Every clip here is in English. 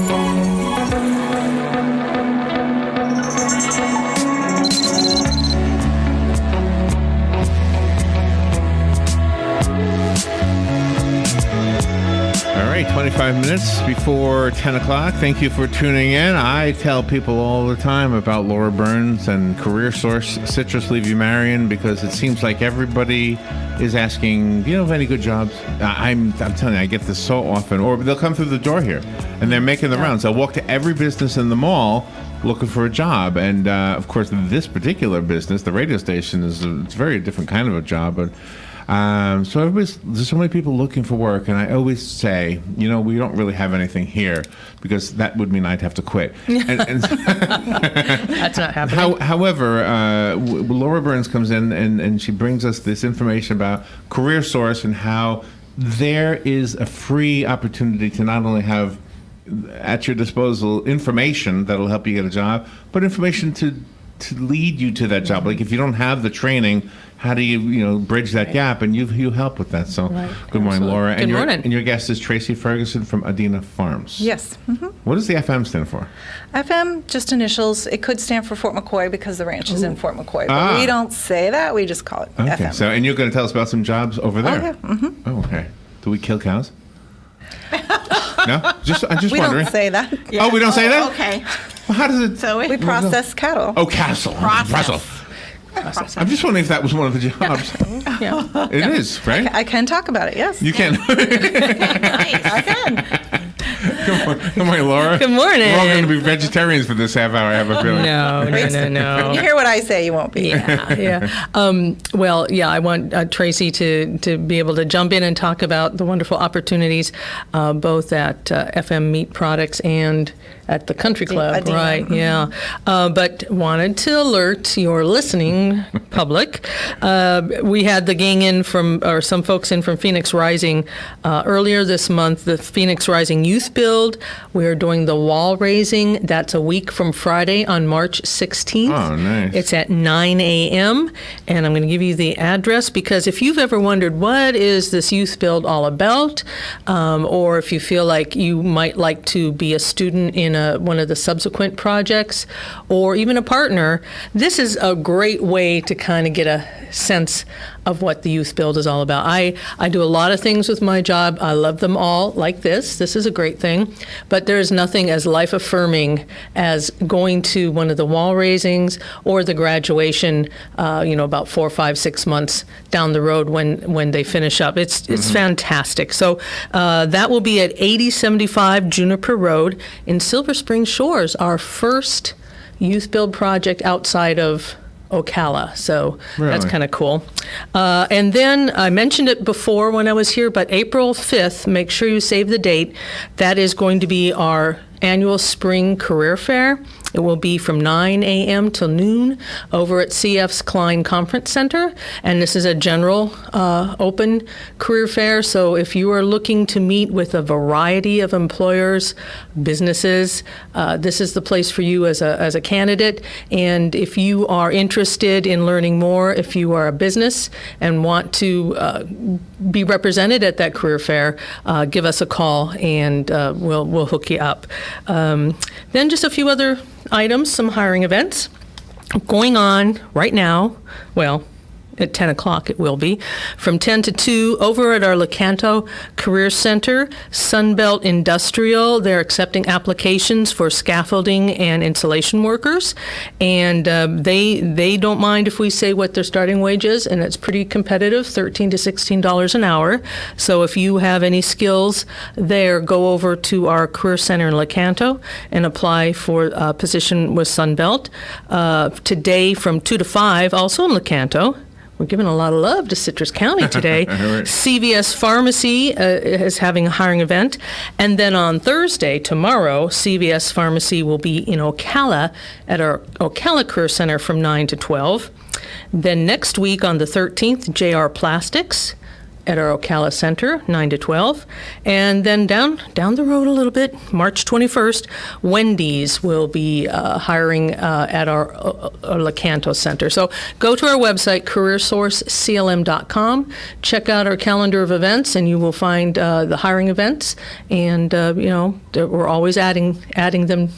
All right, 25 minutes before 10 o'clock. Thank you for tuning in. I tell people all the time about Laura Byrnes and CareerSource, Citrus-Levy-Marion, because it seems like everybody is asking, do you know of any good jobs? I'm telling you, I get this so often. Or they'll come through the door here, and they're making the rounds. They'll walk to every business in the mall looking for a job. And, of course, this particular business, the radio station, it's a very different kind of a job. But so there's so many people looking for work, and I always say, we don't really have anything here, because that would mean I'd have to quit. And That's not happening. However, Laura Byrnes comes in and she brings us this information about CareerSource and how there is a free opportunity to not only have at your disposal information that'll help you get a job, but information to lead you to that job. Like if you don't have the training, how do you bridge that gap? And you help with that. So good morning, Laura. Good morning. And your guest is Traci Ferguson from Adena Farms. Yes. Mm-hmm. What does the FM stand for? FM, just initials. It could stand for Fort McCoy because the ranch is in Fort McCoy. But we don't say that. We just call it FM. So, and you're going to tell us about some jobs over there? Oh, yeah. Mm-hmm. Oh, okay. Do we kill cows? No? I'm just We wondering. don't say that. Oh, we don't say that? Okay. Well, how does it? So We process cattle. Oh, castle. Process. I'm just wondering if that was one of the jobs. Yeah. It is, right? I can talk about it, yes. You can. I can. Good morning, Laura. Good morning. We're all going to be vegetarians for this half hour, I have a feeling. No. You hear what I say, you won't be. Yeah. I want Traci to be able to jump in and talk about the wonderful opportunities both at FM Meat Products and at the Country Club, Adena. right? Mm-hmm. Yeah. But wanted to alert your listening public. We had the gang some folks in from Phoenix Rising earlier this month, the Phoenix Rising Youth Build. We're doing the wall raising. That's a week from Friday on March 16th. Oh, nice. It's at 9 a.m. And I'm going to give you the address, because if you've ever wondered what is this Youth Build all about, or if you feel like you might like to be a student in one of the subsequent projects, or even a partner, this is a great way to kind of get a sense of what the Youth Build is all about. I do a lot of things with my job. I love them all, like this. This is a great thing. But there is nothing as life-affirming as going to one of the wall raisings or the graduation, about 4, 5, 6 months down the road when they finish up. It's fantastic. So that will be at 8075 Juniper Road in Silver Spring Shores, our first Youth Build project outside of Ocala. So that's kind of cool. And then I mentioned it before when I was here, but April 5th, make sure you save the date. That is going to be our annual spring career fair. It will be from 9 a.m. till noon over at CF's Klein Conference Center. And this is a general open career fair. So if you are looking to meet with a variety of employers, businesses, this is the place for you as a candidate. And if you are interested in learning more, if you are a business and want to be represented at that career fair, give us a call and we'll hook you up. Then just a few other items, some hiring events going on right now. Well, at 10 o'clock it will be, from 10 to 2 over at our Lecanto Career Center, Sunbelt Industrial. They're accepting applications for scaffolding and insulation workers, and they don't mind if we say what their starting wage is, and it's pretty competitive, $13 to $16 an hour. So if you have any skills there, go over to our Career Center in Lecanto and apply for a position with Sunbelt. Today from 2 to 5, also in Lecanto. We're giving a lot of love to Citrus County today. CVS Pharmacy is having a hiring event. And then on Thursday, tomorrow, CVS Pharmacy will be in Ocala at our Ocala Career Center from 9 to 12. Then next week on the 13th, JR Plastics at our Ocala Center, 9 to 12. And then down the road a little bit, March 21st, Wendy's will be hiring at our Lecanto Center. So go to our website, CareerSourceCLM.com, check out our calendar of events, and you will find the hiring events. And, we're always adding them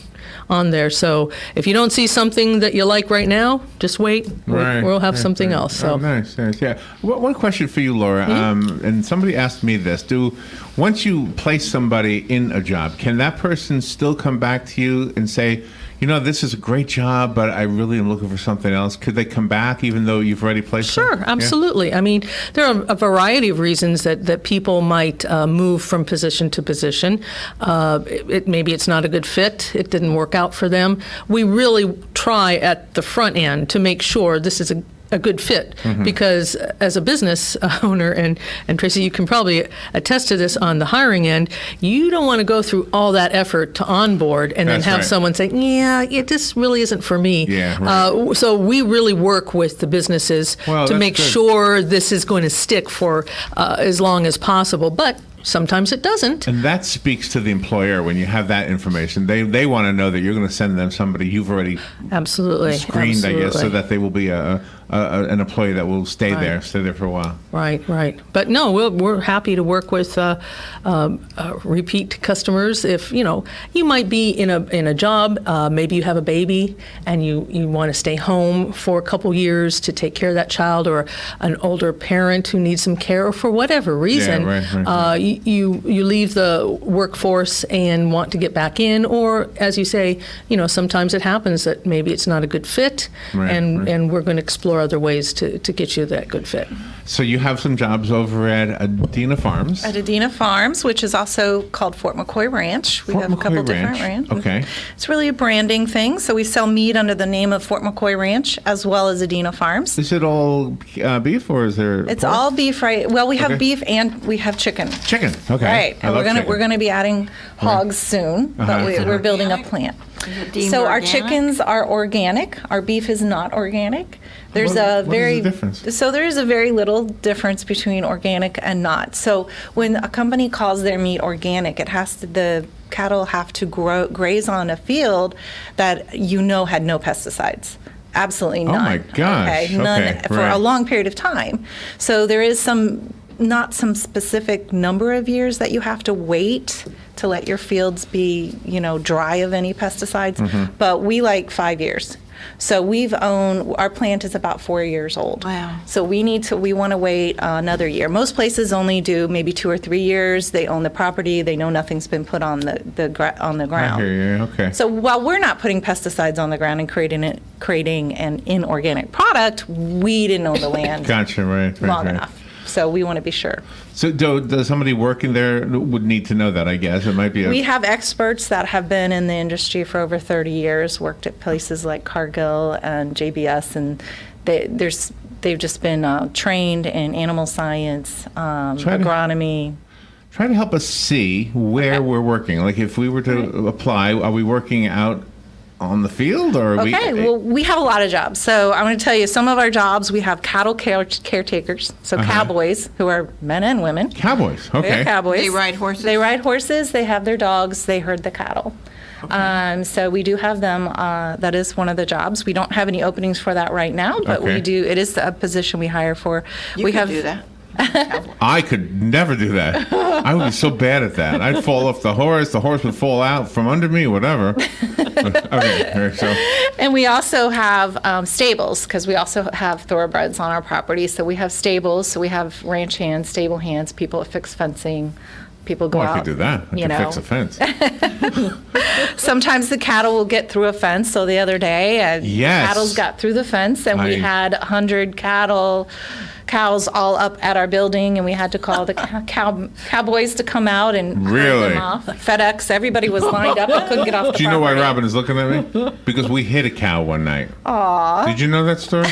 on there. So if you don't see something that you like right now, just wait. We'll have something else. So nice. Yeah. One question for you, Laura. And somebody asked me this: once you place somebody in a job, can that person still come back to you and say, this is a great job, but I really am looking for something else? Could they come back even though you've already placed them? Sure, absolutely. Yeah? I mean, there are a variety of reasons that people might move from position to position. Maybe it's not a good fit. It didn't work out for them. We really try at the front end to make sure this is a good fit, because as a business owner, and Traci, you can probably attest to this on the hiring end, you don't want to go through all that effort to onboard and then have someone say, this really isn't for me. Yeah, right. So we really work with the businesses to make sure this is going to stick for as long as possible. But sometimes it doesn't. And that speaks to the employer when you have that information. They want to know that you're going to send them somebody you've already screened, I guess, so that they will be an employee that will stay there for a while. Right. But no, we're happy to work with repeat customers. If you might be in a job, maybe you have a baby and you want to stay home for a couple years to take care of that child, or an older parent who needs some care, or for whatever reason, you leave the workforce and want to get back in, or as you say, sometimes it happens that maybe it's not a good fit, and we're going to explore other ways to get you that good fit. So you have some jobs over at Adena Farms. At Adena Farms, which is also called Fort McCoy Ranch. We have a couple different ranches. Okay. It's really a branding thing. So we sell meat under the name of Fort McCoy Ranch as well as Adena Farms. Is it all beef, or is there? It's all beef, right? Well, we have beef and we have chicken. Chicken. Okay. Right. And we're gonna be adding hogs soon, but we're building a plant. So our chickens are organic. Our beef is not organic. There's what is the difference? So there is a very little difference between organic and not. So when a company calls their meat organic, the cattle have to graze on a field that had no pesticides. Absolutely none. Oh my gosh. Okay, none for a long period of time. So there is not some specific number of years that you have to wait to let your fields be, dry of any pesticides, but we like 5 years. So our plant is about 4 years old. Wow. So we want to wait another year. Most places only do maybe 2 or 3 years. They own the property. They know nothing's been put on the ground. I hear you. Okay. So while we're not putting pesticides on the ground and creating an inorganic product, we didn't own the land Gotcha, right, long enough. So we want to be sure. So does somebody working there would need to know that, I guess? It might be We have experts that have been in the industry for over 30 years, worked at places like Cargill and JBS, and they've just been trained in animal science, agronomy. Try to help us see where we're working. Like if we were to apply, are we working out on the field, or we have a lot of jobs. So I'm going to tell you some of our jobs. We have cattle caretakers, so cowboys, who are men and women. Cowboys, okay. They're cowboys. They ride horses? They ride horses. They have their dogs. They herd the cattle. Okay. So we do have them. That is one of the jobs. We don't have any openings for that right now, but we do. It is a position we hire for. We could do that. I could never do that. I would be so bad at that. I'd fall off the horse would fall out from under me, whatever. Okay, so. And we also have stables, because we also have thoroughbreds on our property. So we have stables, so we have ranch hands, stable hands, people that fix fencing. People go out. I could do that. I could fix a fence. Sometimes the cattle will get through a fence. So the other day, cattle's got through the fence, and we had 100 cows all up at our building, and we had to call the cowboys to come out and really? them off. FedEx, everybody was lined up and couldn't get off the property. Do you know why Robin is looking at me? Because we hit a cow one night. Aww. Did you know that story?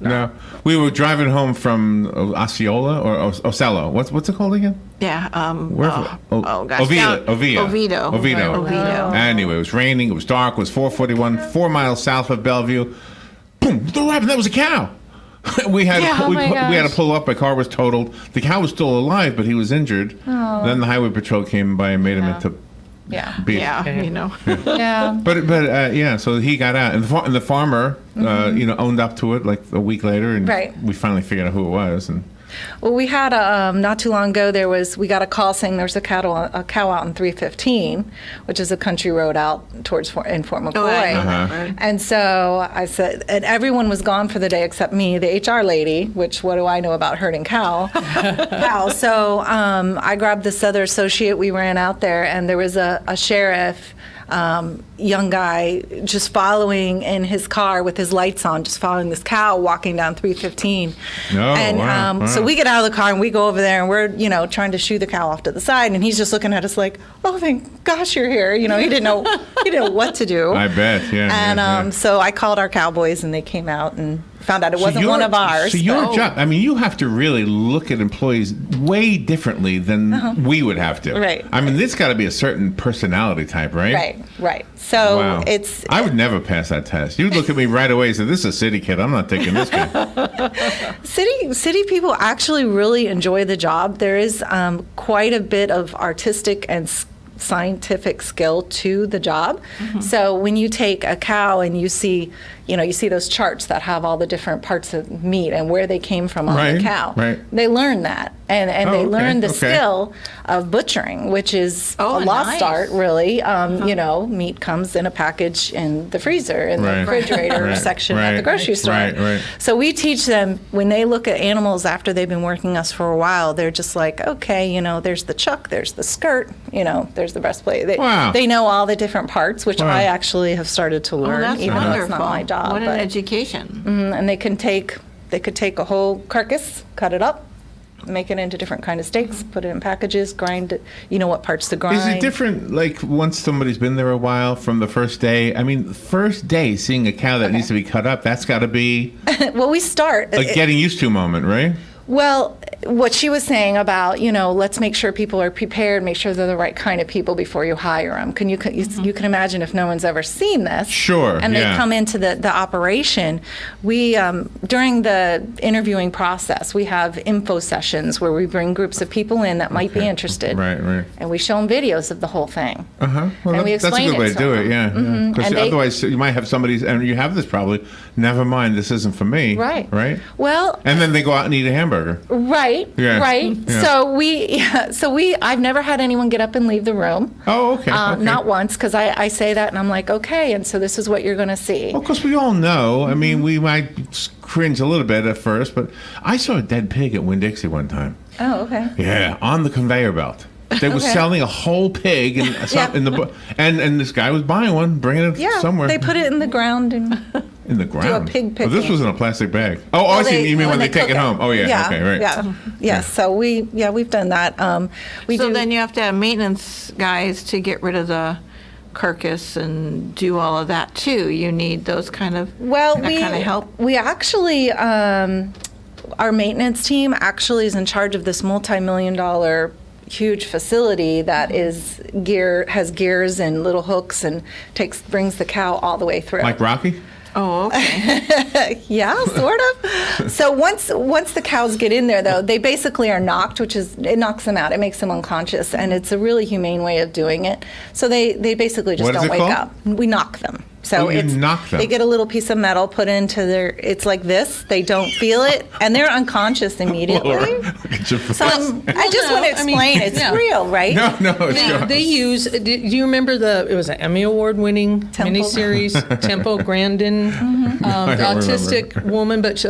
No. We were driving home from Osceola or Ocello. What's it called again? Yeah. Gosh. Oviedo. Anyway, it was raining. It was dark. It was 4:41, 4 miles south of Bellevue. Boom! Robin, that was a cow. We had to pull up. My car was totaled. The cow was still alive, but he was injured. Oh. Then the highway patrol came by and made him into beef. Yeah. But so he got out, and the farmer owned up to it like a week later, and we finally figured out who it was. And Well, we had not too long ago. We got a call saying there's a cow out in 315, which is a country road out towards in Fort McCoy. Oh, I know that road. And so I said, and everyone was gone for the day except me, the HR lady. Which what do I know about herding cows? So I grabbed this other associate. We ran out there, and there was a sheriff. Young guy just following in his car with his lights on, just following this cow walking down 315. Wow. So we get out of the car and we go over there and we're, trying to shoo the cow off to the side, and he's just looking at us like, oh, thank gosh you're here. He didn't know what to do. I bet, yeah. And so I called our cowboys and they came out and found out it wasn't one of ours. So your job, you have to really look at employees way differently than we would have to. Right. This got to be a certain personality type, right? Right. So Wow. I would never pass that test. You'd look at me right away and say, this is a city kid. I'm not taking this guy. City people actually really enjoy the job. There is quite a bit of artistic and scientific skill to the job. Mm-hmm. So when you take a cow and you see those charts that have all the different parts of meat and where they came from on the cow, they learn that. And they learn the skill of butchering, which is a lost art, really. Meat comes in a package in the freezer, in the refrigerator section at the grocery store. So we teach them, when they look at animals after they've been working us for a while, they're just like, okay, there's the chuck, there's the skirt, there's the breastplate. They know all the different parts, which I actually have started to learn, that's even wonderful. though it's not my job. What an education. And they could take a whole carcass, cut it up, make it into different kind of steaks, put it in packages, grind it, what parts to grind. Is it different, like, once somebody's been there a while from the first day? The first day seeing a cow that needs to be cut up, that's got to be well, we start a getting used to moment, right? Well, what she was saying about, let's make sure people are prepared, make sure they're the right kind of people before you hire them. You can imagine if no one's ever seen this. Sure. And they come into the operation. We, during the interviewing process, we have info sessions where we bring groups of people in that might be interested. Right. And we show them videos of the whole thing. Well, and we that's a explain good way it to do it, yeah. Because otherwise you might have somebody, and you have this probably, never mind, this isn't for me. Right? Well. And then they go out and eat a hamburger. Right. So I've never had anyone get up and leave the room. Oh, okay. Not once, because I say that and I'm like, okay, and so this is what you're going to see. Well, because we all know, we might cringe a little bit at first, but I saw a dead pig at Winn-Dixie one time. Oh, okay. Yeah, on the conveyor belt. They were selling a whole pig in the and this guy was buying one, bringing it somewhere. They put it in the ground and in the ground. Do a pig picking. This was in a plastic bag. Oh, I see. You mean when they take it home? Oh, yeah. Okay, right. Yeah. So we've done that. Then you have to have maintenance guys to get rid of the carcass and do all of that too. You need those kind of help. We actually. Our maintenance team actually is in charge of this multi-million-dollar huge facility that has gears and little hooks and brings the cow all the way through. Like Rocky? Oh, okay. Yeah, sort of. So once the cows get in there, though, they basically are knocked, it knocks them out. It makes them unconscious, and it's a really humane way of doing it. So they basically just don't wake up. We knock them. So knock them. They get a little piece of metal put into it's like this. They don't feel it, and they're unconscious immediately. So I just want to explain it's real, right? No, it's yours. They use. Do you remember it was an Emmy Award-winning miniseries, Temple Grandin, the autistic woman, but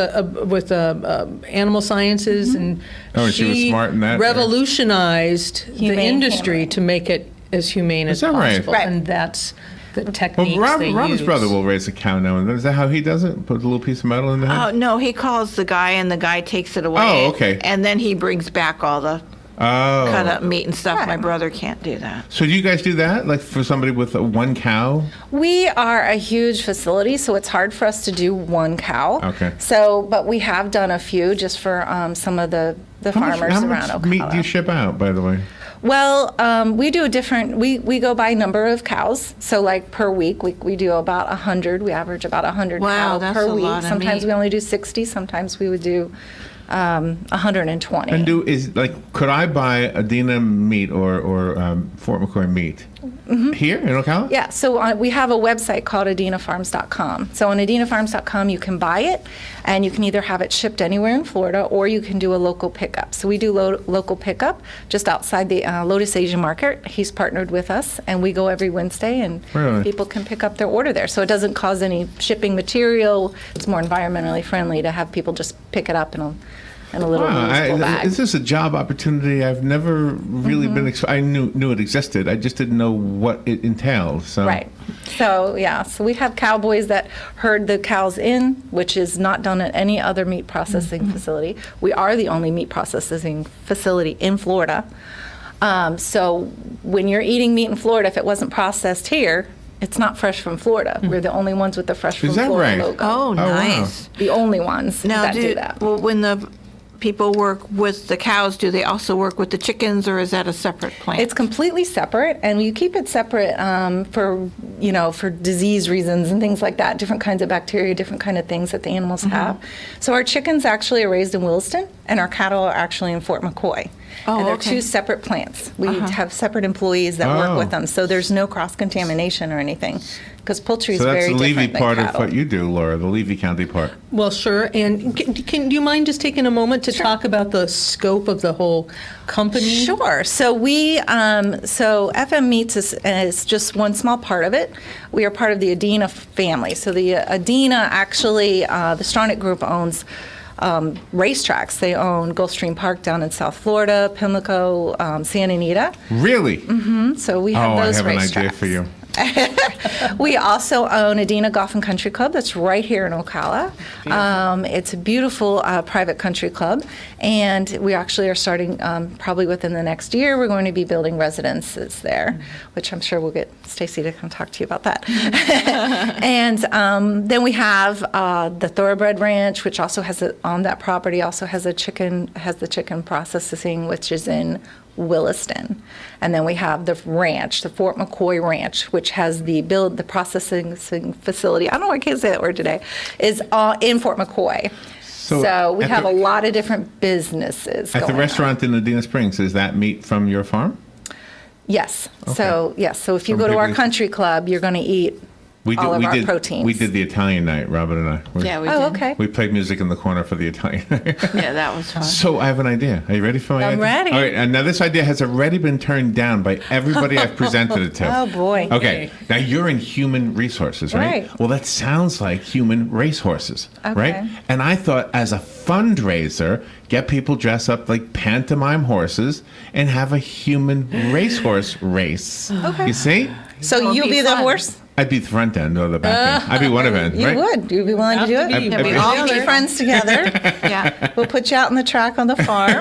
with animal sciences, and she was smart in that. Revolutionized the industry to make it as humane as possible, right. And that's the techniques Robert's brother will raise a cow now and then. Is that how he does it? Put a little piece of metal in the head? Oh, no, he calls the guy and the guy takes it away. Oh, okay. And then he brings back all the cut up meat and stuff. Right. My brother can't do that. So do you guys do that, like for somebody with one cow? We are a huge facility, so it's hard for us to do one cow. Okay. But we have done a few just for some of the farmers around Ocala. How much meat do you ship out, by the way? Well, we do we go by number of cows. So like per week, we do about 100. We average about 100 cows per week. Sometimes we only do 60. Sometimes we would do 120. And could I buy Adena meat or Fort McCoy meat here in Ocala? Yeah, so we have a website called adenafarms.com. So on adenafarms.com, you can buy it, and you can either have it shipped anywhere in Florida, or you can do a local pickup. So we do local pickup just outside the Lotus Asian Market. He's partnered with us, and we go every Wednesday, and Really? people can pick up their order there. So it doesn't cause any shipping material. It's more environmentally friendly to have people just pick it up in a little reusable bag. Is this a job opportunity? I've never really been. I knew it existed. I just didn't know what it entailed. So. Right. So, yeah. So we have cowboys that herd the cows in, which is not done at any other meat processing facility. We are the only meat processing facility in Florida. So when you're eating meat in Florida, if it wasn't processed here, it's not fresh from Florida. We're the only ones with the fresh from that Florida right? logo. Oh, wow. nice. The only ones Now, that do that. Well, when the people work with the cows, do they also work with the chickens, or is that a separate plant? It's completely separate, and you keep it separate for disease reasons and things like that, different kinds of bacteria, different kind of things that the animals have. So our chickens actually are raised in Williston, and our cattle are actually in Fort McCoy. Oh, and they're okay. two separate plants. We have separate employees that work with them, so there's no cross-contamination or anything, because poultry is So that's very the Levy different than part cattle. of what you do, Laura, the Levy County part. Well, sure. And do you mind just taking a moment to talk about the scope of the whole company? Sure. So so FM Meats is just one small part of it. We are part of the Adena family. So the Adena actually, the Stronach Group owns racetracks. They own Gulfstream Park down in South Florida, Pimlico, Santa Anita. Really? So we have I those have an racetracks. idea for you. We also own Adena Golf and Country Club. That's right here in Ocala. It's a beautiful private country club, and we actually are starting probably within the next year. We're going to be building residences there, which I'm sure we'll get Stacy to come talk to you about that. And then we have the Thoroughbred Ranch, which also has on that property also has the chicken processing, which is in Williston. And then we have the ranch, the Fort McCoy Ranch, which has the processing facility. I don't know why I can't say that word today. Is in Fort McCoy. So we have a lot of different businesses. At the going restaurant in Adena Springs, is that meat from your farm? Yes. Okay. So yes. So if you So go to our maybe- country club, you're going to eat all of our proteins. We did the Italian night, Robin and I. Yeah, we Oh, did. okay. We played music in the corner for the Italian night. Yeah, that was fun. So I have an idea. Are you ready for my I'm idea? ready. All right, and now this idea has already been turned down by everybody I've presented it to. Oh, boy. Okay, now you're in human resources, right? Right. Well, that sounds like human racehorses, Okay. right? And I thought as a fundraiser, get people dress up like pantomime horses and have a human racehorse race. Okay. You see? So That would you'll be be the fun. horse? I'd be the front end or the back end. I'd be one event, You right? would. You'd be willing to do Have to it? be. I'd be- All be friends together. Yeah. We'll put you out on the track on the farm.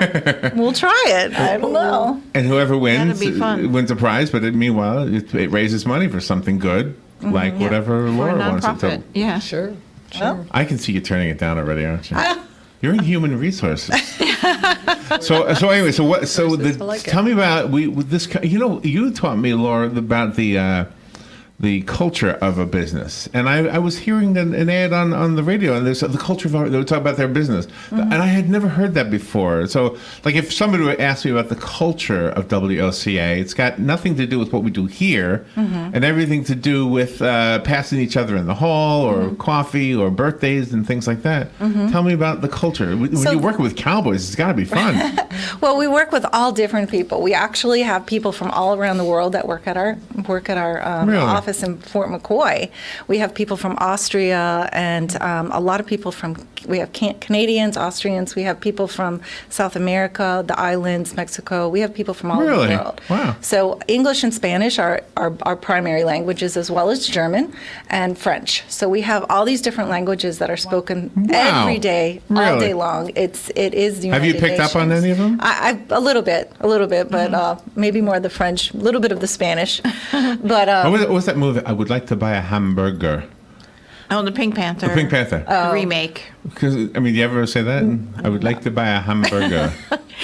We'll try it. I don't know. And whoever wins be fun. wins a prize, but meanwhile, it raises money for something good, like whatever For a Laura wants it nonprofit. to. Yeah. Sure. Well, I can see you turning it down already, aren't you? You're in human resources. So anyway, so what? So I like it. tell me about with this. You taught me, Laura, about the culture of a business, and I was hearing an ad on the radio, and there's the culture of they would talk about their business, and I had never heard that before. So, like, if somebody would ask me about the culture of WOCA, it's got nothing to do with what we do here, and everything to do with passing each other in the hall, or coffee, or birthdays, and things like that. Tell me about the culture. When So- you're working with cowboys, it's got to be fun. well, we work with all different people. We actually have people from all around the world that work at our Really? office in Fort McCoy. We have people from Austria, and a lot of people we have Canadians, Austrians. We have people from South America, the islands, Mexico. We have people from all over Really? the world. Wow. So English and Spanish are our primary languages, as well as German and French. So we have all these different languages that are spoken Wow. every day, all Really? day long. It is the Have you United picked up on Nations. any of them? I a little bit, but maybe more the French, a little bit of the Spanish. But What was that movie? I would like to buy a hamburger. Oh, the Pink Panther. The Pink Panther. The remake. Because, do you ever say that? I would like to buy a hamburger.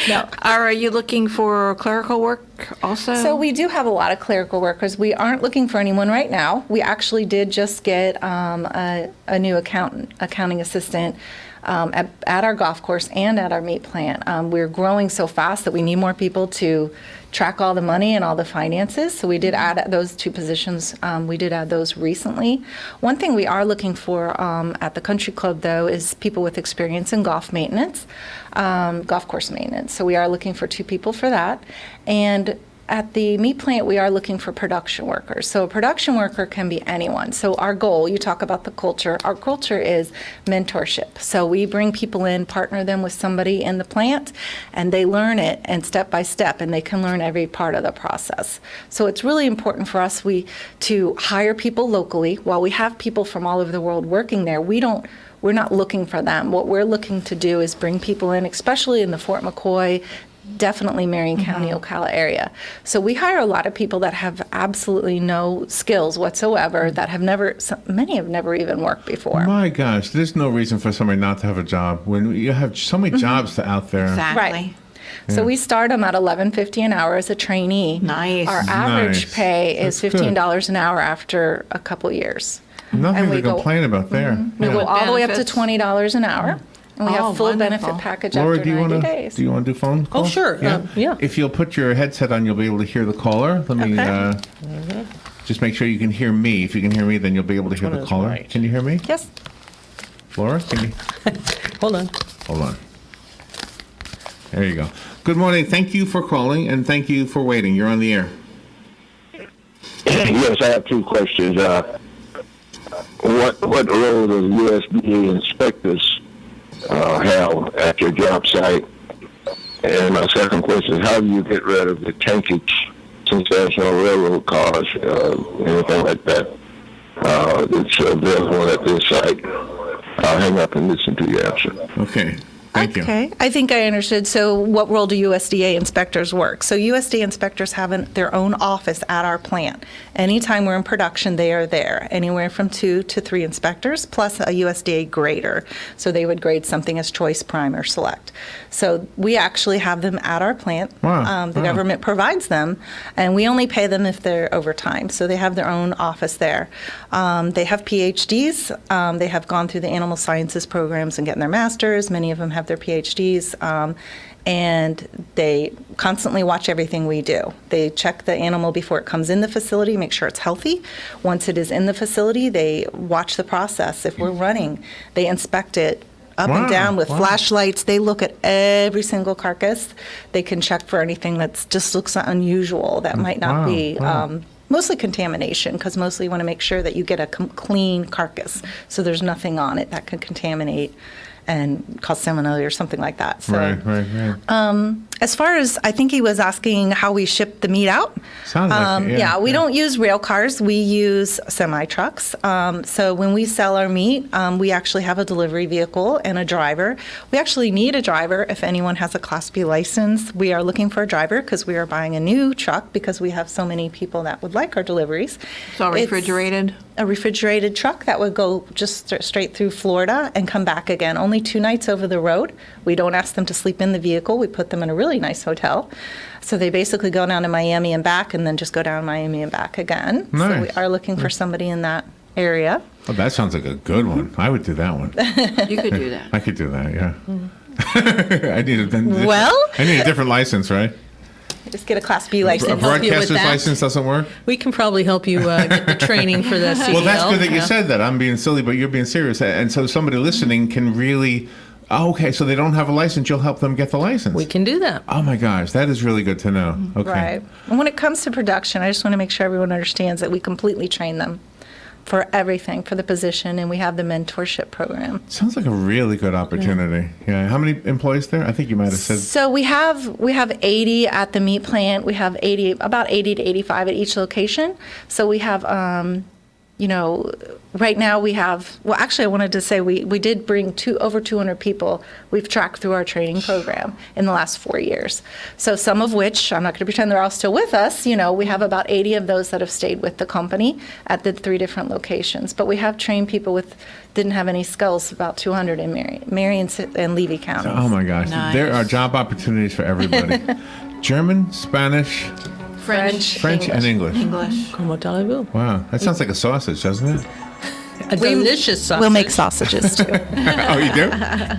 No. Are you looking for clerical work also? So we do have a lot of clerical workers. We aren't looking for anyone right now. We actually did just get a new accounting assistant at our golf course and at our meat plant. We're growing so fast that we need more people to track all the money and all the finances. So we did add those two positions. We did add those recently. One thing we are looking for at the country club, though, is people with experience in golf maintenance, golf course maintenance. So we are looking for 2 people for that. And at the meat plant, we are looking for production workers. So a production worker can be anyone. So our goal, you talk about the culture, our culture is mentorship. So we bring people in, partner them with somebody in the plant, and they learn it and step by step, and they can learn every part of the process. So it's really important for us to hire people locally. While we have people from all over the world working there, we're not looking for them. What we're looking to do is bring people in, especially in the Fort McCoy, definitely Marion County, Ocala area. So we hire a lot of people that have absolutely no skills whatsoever, that many have never even worked before. My gosh, there's no reason for somebody not to have a job when you have so many jobs out there. Exactly. Right. So we start them at $11.50 an hour as a trainee. Nice. Our average Nice. pay is That's good. $15 an hour after a couple years. Nothing And we to go- complain about there. We Yeah. go all the way up to benefits. $20 an hour. And we Oh, have full wonderful. benefit package Laura, after do you 90 want to days. do phone call? sure. Yeah. If you'll put your headset on, you'll be able to hear the caller. Let me Okay. just make sure you can hear me. If you can hear me, then you'll be able to hear one the is caller. right? Can you hear me, Yes. Laura? Can you? Hold on. Hold on. There you go. Good morning. Thank you for calling, and thank you for waiting. You're on the air. Yes, I have 2 questions. What role do USDA inspectors have at your job site? And my second question is, how do you get rid of the tankage since there's no railroad cars, anything like that that's available at this site? I'll hang up and listen to your answer. Okay. Thank you. Okay, I think I understood. So what role do USDA inspectors work? So USDA inspectors have their own office at our plant. Anytime we're in production, they are there, anywhere from 2 to 3 inspectors, plus a USDA grader. So they would grade something as choice, prime, or select. So we actually have them at our plant. Wow, The wow. government provides them, and we only pay them if they're overtime. So they have their own office there. They have PhDs. They have gone through the animal sciences programs and getting their masters. Many of them have their PhDs, and they constantly watch everything we do. They check the animal before it comes in the facility, make sure it's healthy. Once it is in the facility, they watch the process. If we're running, they inspect it up Wow, and down with wow. flashlights. They look at every single carcass. They can check for anything that just looks unusual that might not Wow, be. wow. Mostly contamination, because mostly you want to make sure that you get a clean carcass, so there's nothing on it that could contaminate and cause salmonella or something like that. So, Right. as far as, I think he was asking how we ship the meat out. Sounds like it, yeah, we yeah. don't use rail cars. We use semi-trucks. So when we sell our meat, we actually have a delivery vehicle and a driver. We actually need a driver if anyone has a Class B license. We are looking for a driver because we are buying a new truck because we have so many people that would like our deliveries. It's all refrigerated? A refrigerated truck that would go just straight through Florida and come back again. Only 2 nights over the road. We don't ask them to sleep in the vehicle. We put them in a really nice hotel. So they basically go down to Miami and back, and then just go down to Miami and back again. So we Nice. are looking for somebody in that area. Oh, that sounds like a good one. I would do that one. You could do that. I could do that, yeah. Mm-hmm. I need Well- I need a different license, right? Just get a Class B A license. help you with broadcaster's that. license doesn't work? We can probably help you get the training for the CDL. Well, that's good that you Yeah. said that. I'm being silly, but you're being serious. And so somebody listening can really, okay, so they don't have a license, you'll help them get the license. We can do that. Oh my gosh, that is really good to know. Okay. Right. And when it comes to production, I just want to make sure everyone understands that we completely train them for everything, for the position, and we have the mentorship program. Sounds like a really good opportunity. Yeah. How many employees there? I think you might have said. So we have 80 at the meat plant. We have about 80 to 85 at each location. So we have right now we have, well, actually, I wanted to say we did bring over 200 people we've tracked through our training program in the last 4 years. So some of which, I'm not going to pretend they're all still with us, we have about 80 of those that have stayed with the company at the 3 different locations. But we have trained people didn't have any skills, about 200 in Marion and Levy counties. Oh my gosh, Nice. There are job opportunities for everybody. German, Spanish, French, and English. Como talibou. Wow, that sounds like a sausage, doesn't it? A delicious sausage. We'll make sausages too. Oh, you do?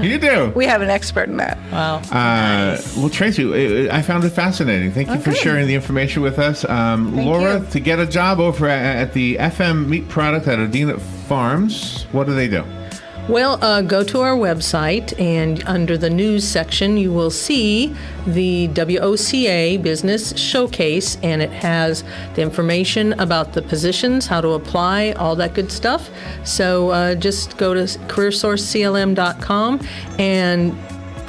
You do. We have an expert in that. Wow. Well, Traci, I found it fascinating. Thank you for sharing the information with us. Laura, to get a job over at the FM meat product at Adena Farms, what do they do? Well, go to our website, and under the news section, you will see the WOCA Business Showcase, and it has the information about the positions, how to apply, all that good stuff. So just go to CareerSourceCLM.com, and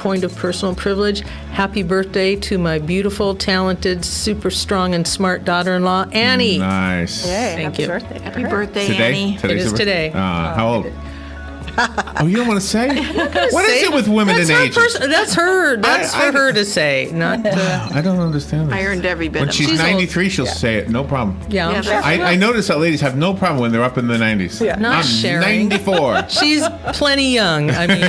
point of personal privilege, happy birthday to my beautiful, talented, super strong, and smart daughter-in-law, Annie. Nice. Yay, Thank happy you. birthday. Happy birthday, Today? Annie. It is today. How old? Oh, you don't want to say? What is it with women That's and her ages? that's her. That's for her to say, not. I don't understand this. I earned every bit When of she's it. 93, she'll say it, no problem. Yeah, I'm Yeah, sure. I notice that ladies have no problem when they're up in the 90s. Yeah. Not I'm sharing. 94. She's plenty young. I mean,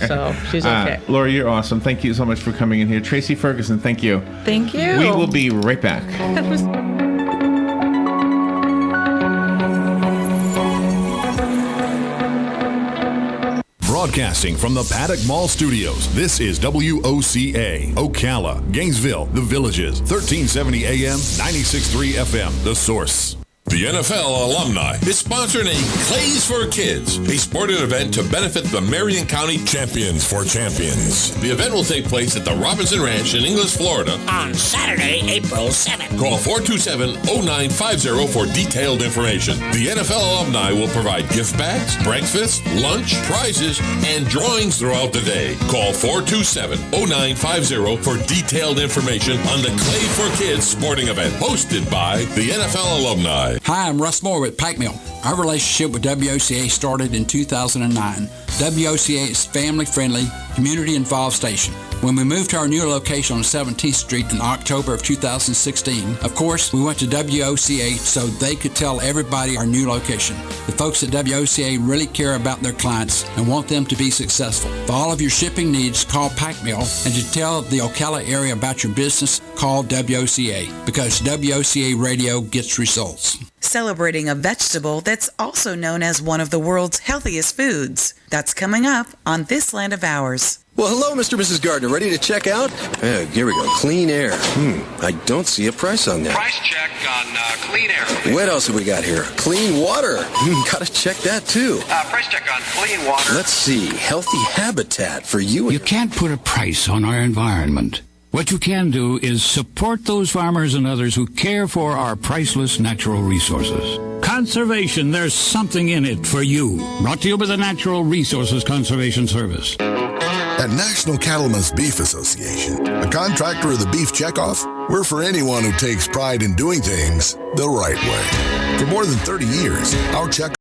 so she's okay. Laura, you're awesome. Thank you so much for coming in here. Traci Ferguson, thank you. Thank you. We will be right back. Broadcasting from the Paddock Mall Studios, this is WOCA, Ocala, Gainesville, The Villages, 1370 AM, 96.3 FM, The Source. The NFL alumni is sponsoring a Clays for Kids, a sporting event to benefit the Marion County Champions for Champions. The event will take place at the Robinson Ranch in Ingles, Florida on Saturday, April 7th. Call 427-0950 for detailed information. The NFL alumni will provide gift bags, breakfast, lunch, prizes, and drawings throughout the day. Call 427-0950 for detailed information on the Clay for Kids sporting event hosted by the NFL alumni. Hi, I'm Russ Moore with Pack Mill. Our relationship with WOCA started in 2009. WOCA is family-friendly, community-involved station. When we moved to our new location on 17th Street in October of 2016, of course, we went to WOCA so they could tell everybody our new location. The folks at WOCA really care about their clients and want them to be successful. For all of your shipping needs, call Pack Mill, and to tell the Ocala area about your business, call WOCA, because WOCA radio gets results. Celebrating a vegetable that's also known as one of the world's healthiest foods. That's coming up on This Land of Ours. Well, hello, Mr. and Mrs. Gardner. Ready to check out? Here we go. Clean air. I don't see a price on that. Price check on clean air. What else have we got here? Clean water. Gotta check that, too. Price check on clean water. Let's see. Healthy habitat for you. You can't put a price on our environment. What you can do is support those farmers and others who care for our priceless natural resources. Conservation, there's something in it for you. Brought to you by the Natural Resources Conservation Service. At National Cattlemen's Beef Association, a contractor of the beef checkoff, we're for anyone who takes pride in doing things the right way. For more than 30 years, our check